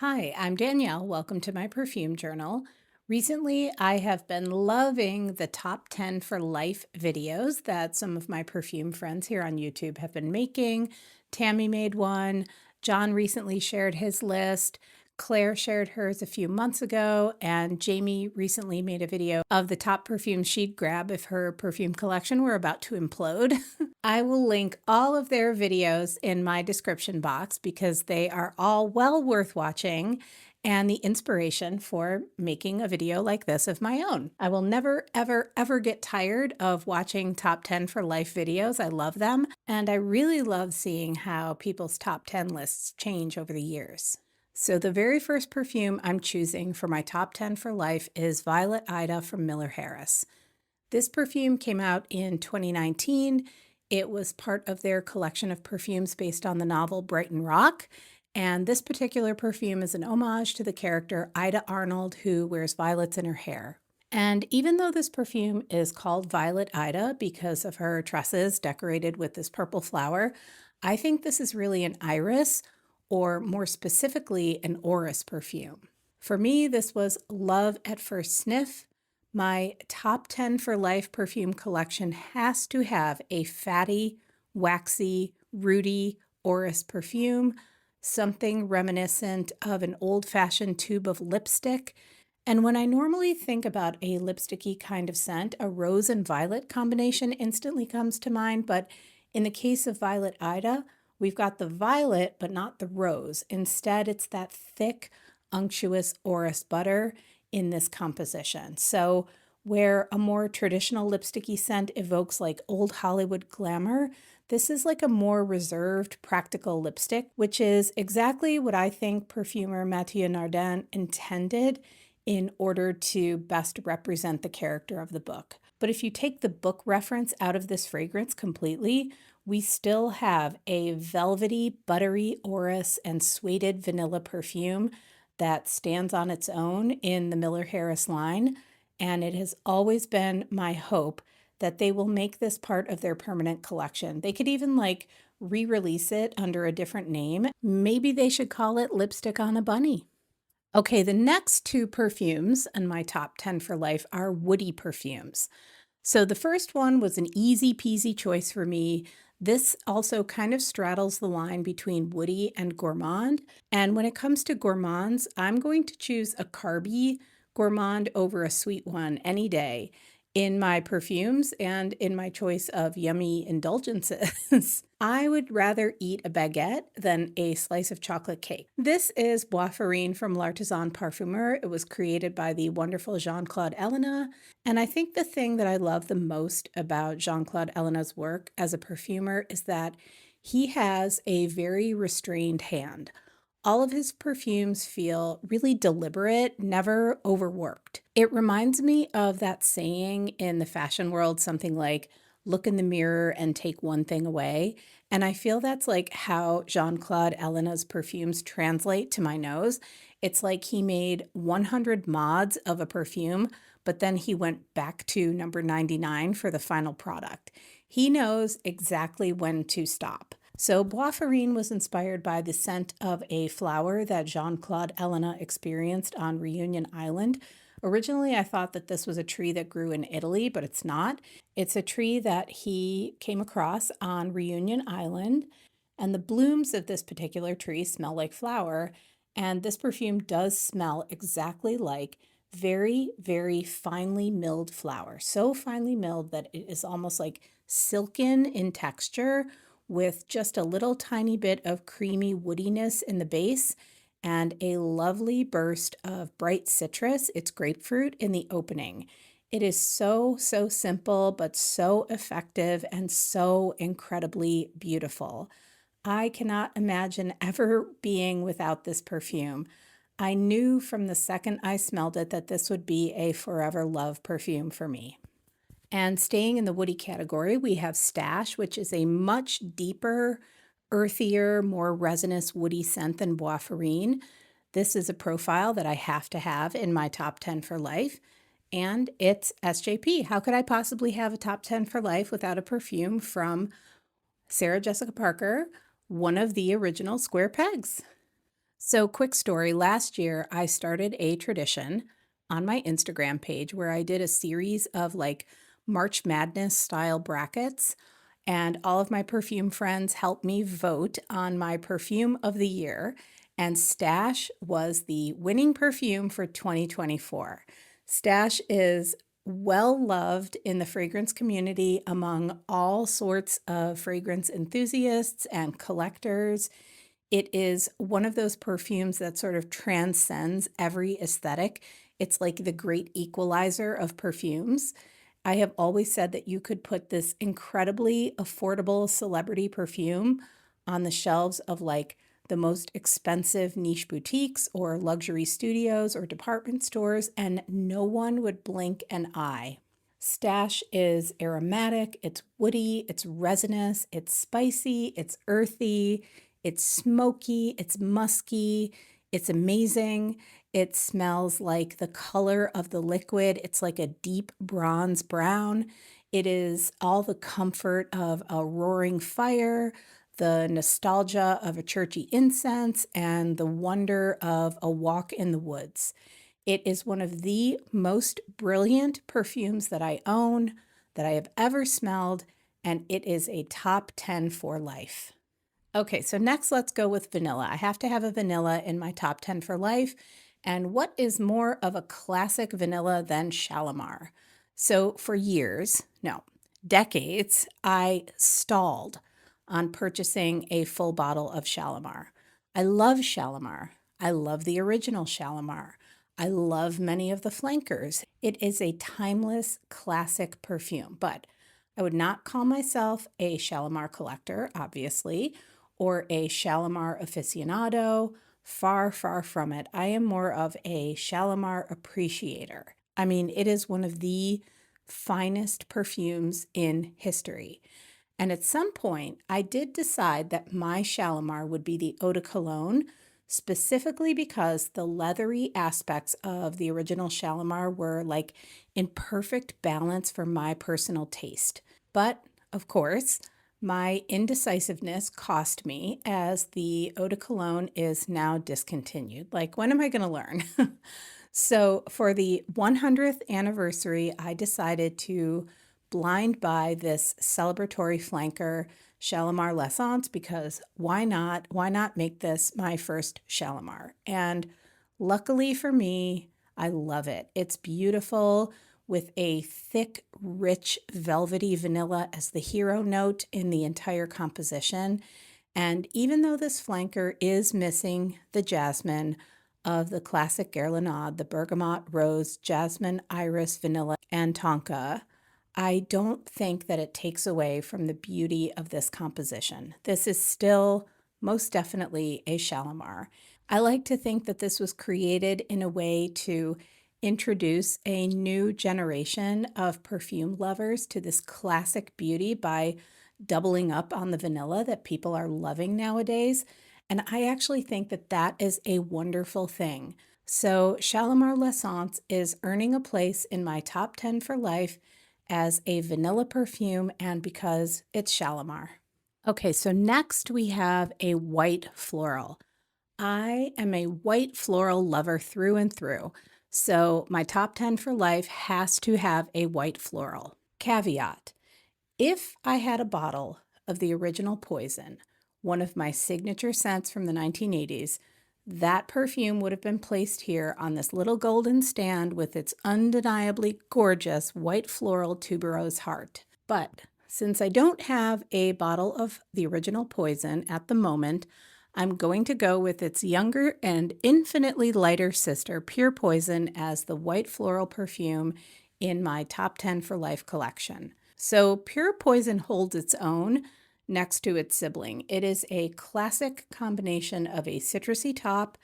Hi, I'm Danielle. Welcome to my perfume journal. Recently, I have been loving the top 10 for life videos that some of my perfume friends here on YouTube have been making. Tammy made one. John recently shared his list. Claire shared hers a few months ago, and Jamie recently made a video of the top perfumes she'd grab if her perfume collection were about to implode. I will link all of their videos in my description box because they are all well worth watching and the inspiration for making a video like this of my own. I will never, ever, ever get tired of watching top 10 for life videos. I love them, and I really love seeing how people's top 10 lists change over the years. So the very first perfume I'm choosing for my top 10 for life is Violet Ida from Miller Harris. This perfume came out in 2019. It was part of their collection of perfumes based on the novel Brighton Rock. And this particular perfume is an homage to the character Ida Arnold, who wears violets in her hair. And even though this perfume is called Violet Ida because of her tresses decorated with this purple flower, I think this is really an iris, or more specifically, an orris perfume. For me, this was love at first sniff. My top 10 for life perfume collection has to have a fatty, waxy, rooty orris perfume, something reminiscent of an old-fashioned tube of lipstick. And when I normally think about a lipsticky kind of scent, a rose and violet combination instantly comes to mind. But in the case of Violet Ida, we've got the violet, but not the rose. Instead, it's that thick, unctuous orris butter in this composition. So where a more traditional lipsticky scent evokes like old Hollywood glamour, this is like a more reserved, practical lipstick, which is exactly what I think perfumer Mathieu Nardin intended in order to best represent the character of the book. But if you take the book reference out of this fragrance completely, we still have a velvety, buttery orris and suede vanilla perfume that stands on its own in the Miller Harris line, and it has always been my hope that they will make this part of their permanent collection. They could even like re-release it under a different name. Maybe they should call it Lipstick on a Bunny. Okay, the next two perfumes in my top 10 for life are woody perfumes. So the first one was an easy peasy choice for me. This also kind of straddles the line between woody and gourmand. And when it comes to gourmands, I'm going to choose a carby gourmand over a sweet one any day in my perfumes and in my choice of yummy indulgences. I would rather eat a baguette than a slice of chocolate cake. This is Bois Farine from L'Artisan Parfumeur. It was created by the wonderful Jean-Claude Ellena. And I think the thing that I love the most about Jean-Claude Ellena's work as a perfumer is that he has a very restrained hand. All of his perfumes feel really deliberate, never overworked. It reminds me of that saying in the fashion world, something like, look in the mirror and take one thing away. And I feel that's like how Jean-Claude Ellena's perfumes translate to my nose. It's like he made 100 mods of a perfume, but then he went back to number 99 for the final product. He knows exactly when to stop. So Bois Farine was inspired by the scent of a flower that Jean-Claude Ellena experienced on Reunion Island. Originally, I thought that this was a tree that grew in Italy, but it's not. It's a tree that he came across on Reunion Island, and the blooms of this particular tree smell like flower, and this perfume does smell exactly like very, very finely milled flour. So finely milled that it is almost like silken in texture, with just a little tiny bit of creamy woodiness in the base and a lovely burst of bright citrus. It's grapefruit in the opening. It is so, so simple, but so effective and so incredibly beautiful. I cannot imagine ever being without this perfume. I knew from the second I smelled it that this would be a forever love perfume for me. And staying in the woody category, we have Stash, which is a much deeper, earthier, more resinous woody scent than Bois Farine. This is a profile that I have to have in my top 10 for life, and it's SJP. How could I possibly have a top 10 for life without a perfume from Sarah Jessica Parker, one of the original Square Pegs? So, quick story, last year I started a tradition on my Instagram page where I did a series of like March Madness style brackets, and all of my perfume friends helped me vote on my perfume of the year. And Stash was the winning perfume for 2024. Stash is well loved in the fragrance community among all sorts of fragrance enthusiasts and collectors. It is one of those perfumes that sort of transcends every aesthetic. It's like the great equalizer of perfumes. I have always said that you could put this incredibly affordable celebrity perfume on the shelves of like the most expensive niche boutiques or luxury studios or department stores, and no one would blink an eye. Stash is aromatic, it's woody, it's resinous, it's spicy, it's earthy, it's smoky, it's musky, it's amazing. It smells like the color of the liquid. It's like a deep bronze brown. It is all the comfort of a roaring fire, the nostalgia of a churchy incense, and the wonder of a walk in the woods. It is one of the most brilliant perfumes that I own, that I have ever smelled, and it is a top 10 for life. Okay, so next let's go with vanilla. I have to have a vanilla in my top 10 for life. And what is more of a classic vanilla than Shalimar? So for years, no, decades, I stalled on purchasing a full bottle of Shalimar. I love Shalimar. I love the original Shalimar. I love many of the flankers. It is a timeless classic perfume, but I would not call myself a Shalimar collector, obviously, or a Shalimar aficionado. Far, far from it. I am more of a Shalimar appreciator. I mean, it is one of the finest perfumes in history. And at some point, I did decide that my Shalimar would be the Eau de Cologne, specifically because the leathery aspects of the original Shalimar were like in perfect balance for my personal taste. But of course, my indecisiveness cost me as the Eau de Cologne is now discontinued. Like, when am I going to learn? So, for the 100th anniversary, I decided to blind buy this celebratory flanker, Shalimar l'Essence, because why not? Why not make this my first Shalimar? And luckily for me, I love it. It's beautiful with a thick, rich, velvety vanilla as the hero note in the entire composition. And even though this flanker is missing the jasmine of the classic Guerlain, the bergamot, rose, jasmine, iris, vanilla, and tonka, I don't think that it takes away from the beauty of this composition. This is still most definitely a Shalimar. I like to think that this was created in a way to introduce a new generation of perfume lovers to this classic beauty by doubling up on the vanilla that people are loving nowadays. And I actually think that that is a wonderful thing. So Shalimar l'Essence is earning a place in my top 10 for life as a vanilla perfume, and because it's Shalimar. Okay, so next we have a white floral. I am a white floral lover through and through, so my top 10 for life has to have a white floral. Caveat: if I had a bottle of the original Poison, one of my signature scents from the 1980s, that perfume would have been placed here on this little golden stand with its undeniably gorgeous white floral tuberose heart. But since I don't have a bottle of the original Poison at the moment, I'm going to go with its younger and infinitely lighter sister, Pure Poison, as the white floral perfume in my top 10 for life collection. So Pure Poison holds its own next to its sibling. It is a classic combination of a citrusy top,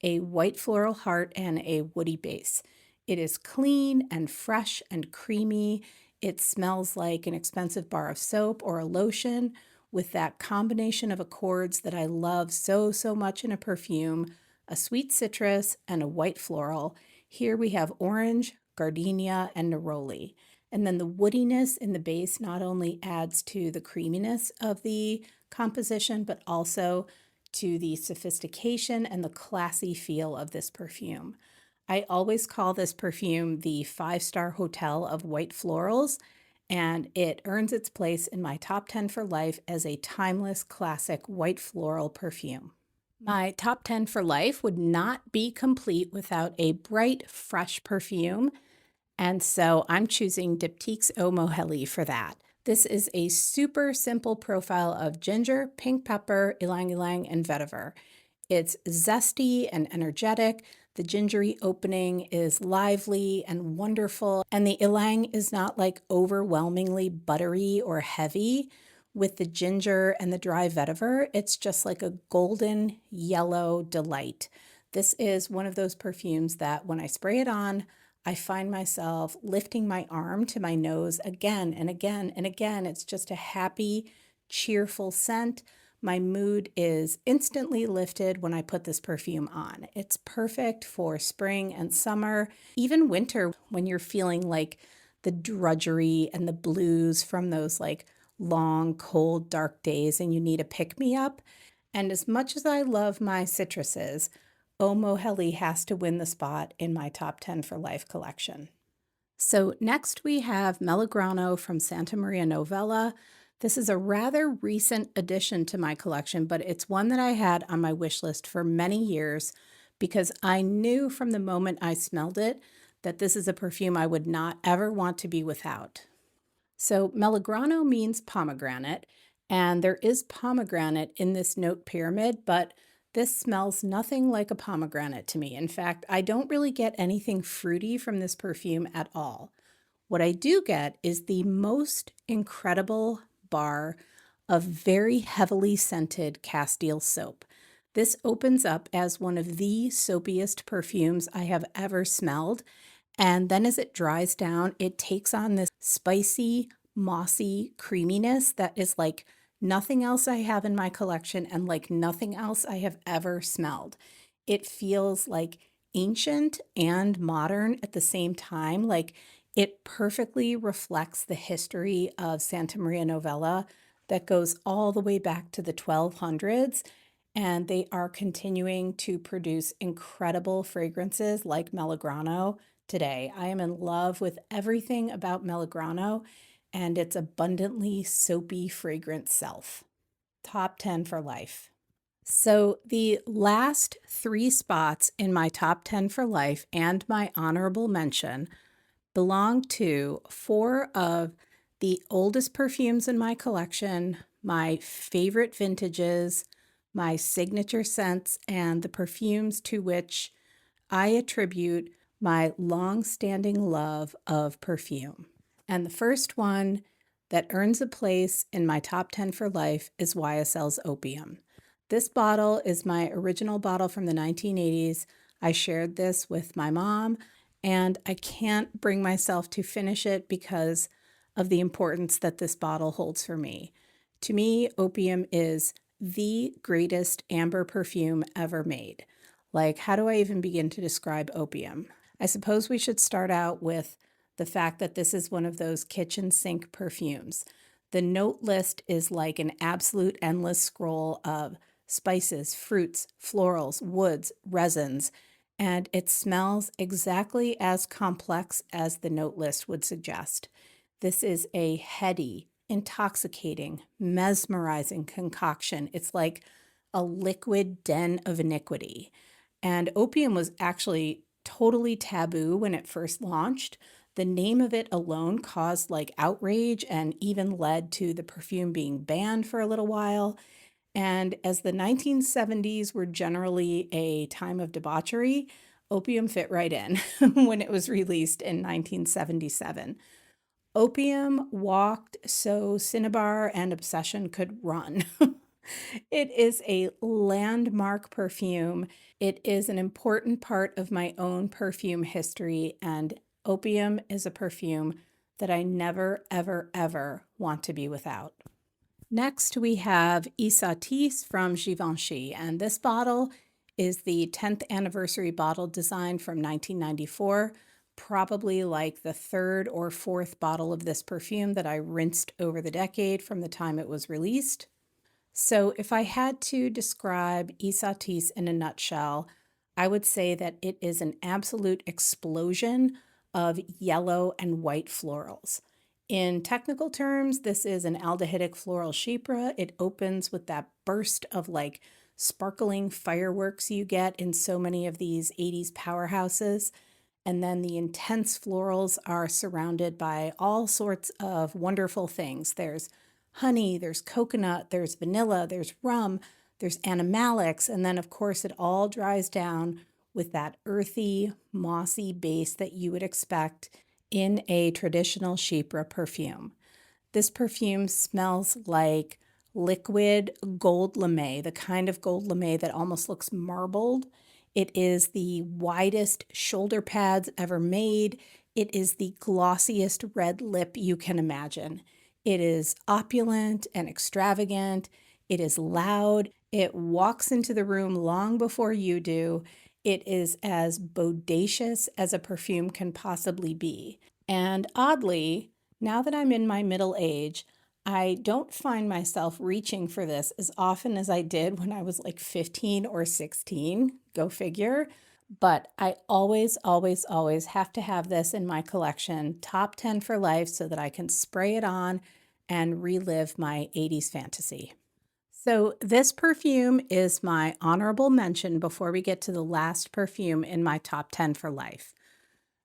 a white floral heart, and a woody base. It is clean and fresh and creamy. It smells like an expensive bar of soap or a lotion with that combination of accords that I love so, so much in a perfume, a sweet citrus and a white floral. Here we have orange, gardenia, and neroli. And then the woodiness in the base not only adds to the creaminess of the composition, but also to the sophistication and the classy feel of this perfume. I always call this perfume the five-star hotel of white florals, and it earns its place in my top 10 for life as a timeless classic white floral perfume. My top 10 for life would not be complete without a bright, fresh perfume, and so I'm choosing Diptyque's Eau Mohéli for that. This is a super simple profile of ginger, pink pepper, ylang ylang, and vetiver. It's zesty and energetic. The gingery opening is lively and wonderful, and the ylang is not like overwhelmingly buttery or heavy. With the ginger and the dry vetiver, it's just like a golden yellow delight. This is one of those perfumes that when I spray it on, I find myself lifting my arm to my nose again and again and again. It's just a happy, cheerful scent. My mood is instantly lifted when I put this perfume on. It's perfect for spring and summer, even winter when you're feeling like the drudgery and the blues from those like long, cold, dark days and you need a pick-me-up. And as much as I love my citruses, Eau Mohéli has to win the spot in my top 10 for life collection. So next we have Melograno from Santa Maria Novella. This is a rather recent addition to my collection, but it's one that I had on my wish list for many years because I knew from the moment I smelled it that this is a perfume I would not ever want to be without. So Melograno means pomegranate, and there is pomegranate in this note pyramid, but this smells nothing like a pomegranate to me. In fact, I don't really get anything fruity from this perfume at all. What I do get is the most incredible bar of very heavily scented Castile soap. This opens up as one of the soapiest perfumes I have ever smelled. And then as it dries down, it takes on this spicy, mossy creaminess that is like nothing else I have in my collection and like nothing else I have ever smelled. It feels like ancient and modern at the same time. Like it perfectly reflects the history of Santa Maria Novella that goes all the way back to the 1200s. And they are continuing to produce incredible fragrances like Melograno today. I am in love with everything about Melograno and its abundantly soapy, fragrant self. Top 10 for life. So the last three spots in my top 10 for life and my honorable mention belong to four of the oldest perfumes in my collection, my favorite vintages, my signature scents, and the perfumes to which I attribute my long-standing love of perfume. And the first one that earns a place in my top 10 for life is YSL's Opium. This bottle is my original bottle from the 1980s. I shared this with my mom, and I can't bring myself to finish it because of the importance that this bottle holds for me. To me, Opium is the greatest amber perfume ever made. Like, how do I even begin to describe Opium? I suppose we should start out with the fact that this is one of those kitchen sink perfumes. The note list is like an absolute endless scroll of spices, fruits, florals, woods, resins, and it smells exactly as complex as the note list would suggest. This is a heady, intoxicating, mesmerizing concoction. It's like a liquid den of iniquity. And Opium was actually totally taboo when it first launched. The name of it alone caused like outrage and even led to the perfume being banned for a little while. And as the 1970s were generally a time of debauchery, Opium fit right in when it was released in 1977. Opium walked so Cinnabar and Obsession could run. It is a landmark perfume. It is an important part of my own perfume history, and Opium is a perfume that I never, ever, ever want to be without. Next, we have Ysatis from Givenchy, and this bottle is the 10th anniversary bottle design from 1994, probably like the third or fourth bottle of this perfume that I rinsed over the decade from the time it was released. So, if I had to describe Ysatis in a nutshell, I would say that it is an absolute explosion of yellow and white florals. In technical terms, this is an aldehydic floral chypre. It opens with that burst of like sparkling fireworks you get in so many of these 80s powerhouses. And then the intense florals are surrounded by all sorts of wonderful things. There's honey, there's coconut, there's vanilla, there's rum, there's animalics. And then, of course, it all dries down with that earthy, mossy base that you would expect in a traditional chypre perfume. This perfume smells like liquid gold lame, the kind of gold lame that almost looks marbled. It is the widest shoulder pads ever made. It is the glossiest red lip you can imagine. It is opulent and extravagant. It is loud. It walks into the room long before you do. It is as bodacious as a perfume can possibly be. And oddly, now that I'm in my middle age, I don't find myself reaching for this as often as I did when I was like 15 or 16. Go figure. But I always, always, always have to have this in my collection, top 10 for life, so that I can spray it on and relive my 80s fantasy. So, this perfume is my honorable mention before we get to the last perfume in my top 10 for life.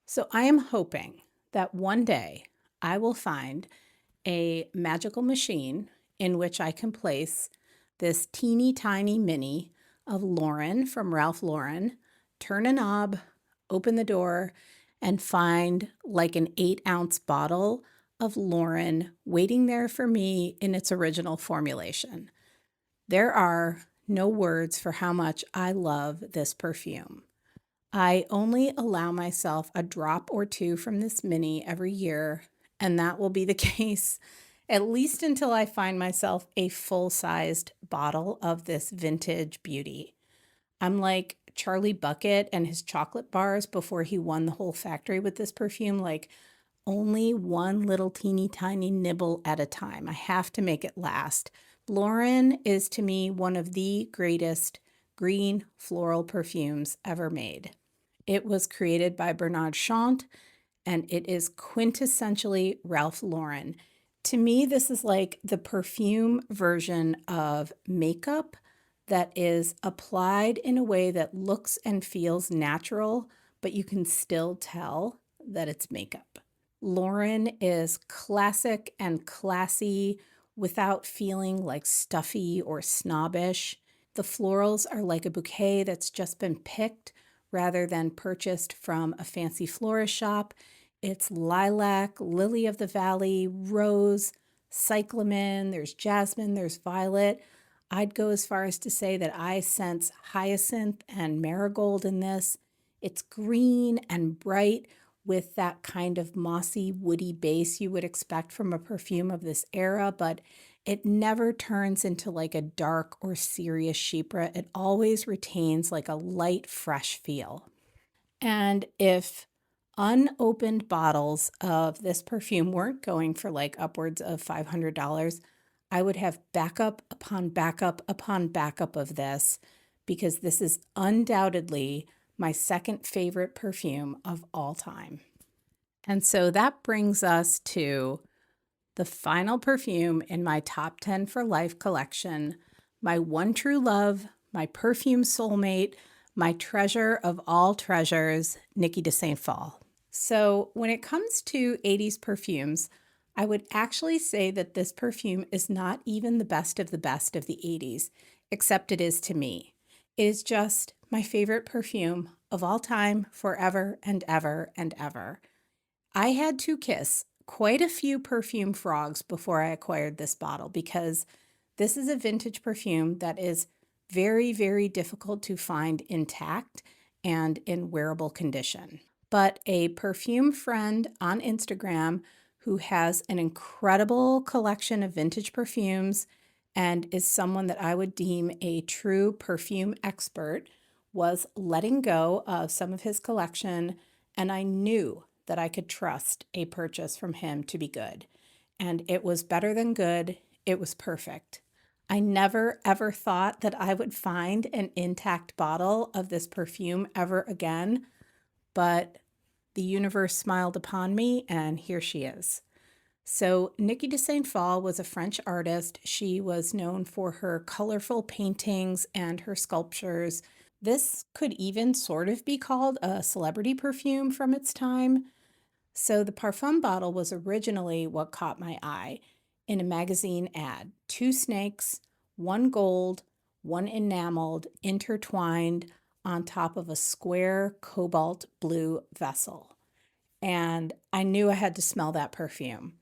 So, I am hoping that one day I will find a magical machine in which I can place this teeny tiny mini of Lauren from Ralph Lauren, turn a knob, open the door, and find like an 8-ounce bottle of Lauren waiting there for me in its original formulation. There are no words for how much I love this perfume. I only allow myself a drop or two from this mini every year, and that will be the case at least until I find myself a full-sized bottle of this vintage beauty. I'm like Charlie Bucket and his chocolate bars before he won the whole factory with this perfume, like only one little teeny tiny nibble at a time. I have to make it last. Lauren is to me one of the greatest green floral perfumes ever made. It was created by Bernard Chant, and it is quintessentially Ralph Lauren. To me, this is like the perfume version of makeup that is applied in a way that looks and feels natural, but you can still tell that it's makeup. Lauren is classic and classy without feeling like stuffy or snobbish. The florals are like a bouquet that's just been picked rather than purchased from a fancy florist shop. It's lilac, lily of the valley, rose, cyclamen, there's jasmine, there's violet. I'd go as far as to say that I sense hyacinth and marigold in this. It's green and bright with that kind of mossy, woody base you would expect from a perfume of this era, but it never turns into like a dark or serious chypre. It always retains like a light, fresh feel. And if unopened bottles of this perfume weren't going for like upwards of $500, I would have backup upon backup upon backup of this because this is undoubtedly my second favorite perfume of all time. And so that brings us to the final perfume in my top 10 for life collection, my one true love, my perfume soulmate, my treasure of all treasures, Niki de Saint Phalle. So when it comes to 80s perfumes, I would actually say that this perfume is not even the best of the 80s, except it is to me. It is just my favorite perfume of all time, forever and ever and ever. I had to kiss quite a few perfume frogs before I acquired this bottle because this is a vintage perfume that is very, very difficult to find intact and in wearable condition. But a perfume friend on Instagram who has an incredible collection of vintage perfumes and is someone that I would deem a true perfume expert was letting go of some of his collection, and I knew that I could trust a purchase from him to be good. And it was better than good. It was perfect. I never ever thought that I would find an intact bottle of this perfume ever again, but the universe smiled upon me and here she is. So, Niki de Saint Phalle was a French artist. She was known for her colorful paintings and her sculptures. This could even sort of be called a celebrity perfume from its time. So, the Parfum bottle was originally what caught my eye in a magazine ad. Two snakes, one gold, one enameled, intertwined on top of a square cobalt blue vessel. And I knew I had to smell that perfume.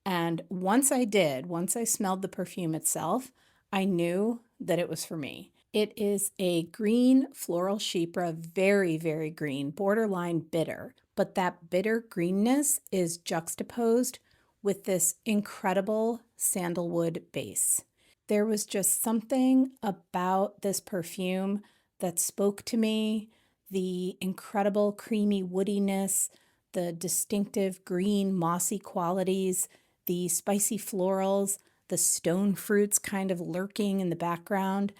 And once I did, once I smelled the perfume itself, I knew that it was for me. It is a green floral chypre, very, very green, borderline bitter, but that bitter greenness is juxtaposed with this incredible sandalwood base. There was just something about this perfume that spoke to me, the incredible creamy woodiness, the distinctive green mossy qualities, the spicy florals, the stone fruits kind of lurking in the background.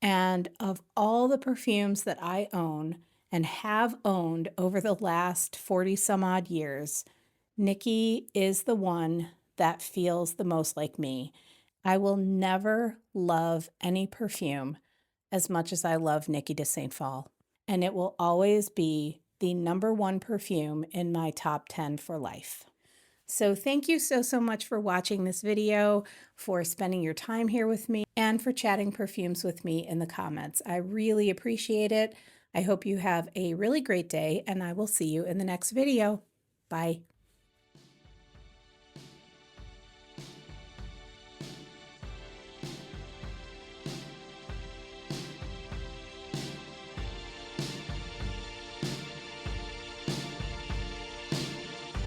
And of all the perfumes that I own and have owned over the last 40 some odd years, Niki is the one that feels the most like me. I will never love any perfume as much as I love Niki de Saint Phalle. And it will always be the number one perfume in my top 10 for life. So thank you so much for watching this video, for spending your time here with me, and for chatting perfumes with me in the comments. I really appreciate it. I hope you have a really great day, and I will see you in the next video. Bye.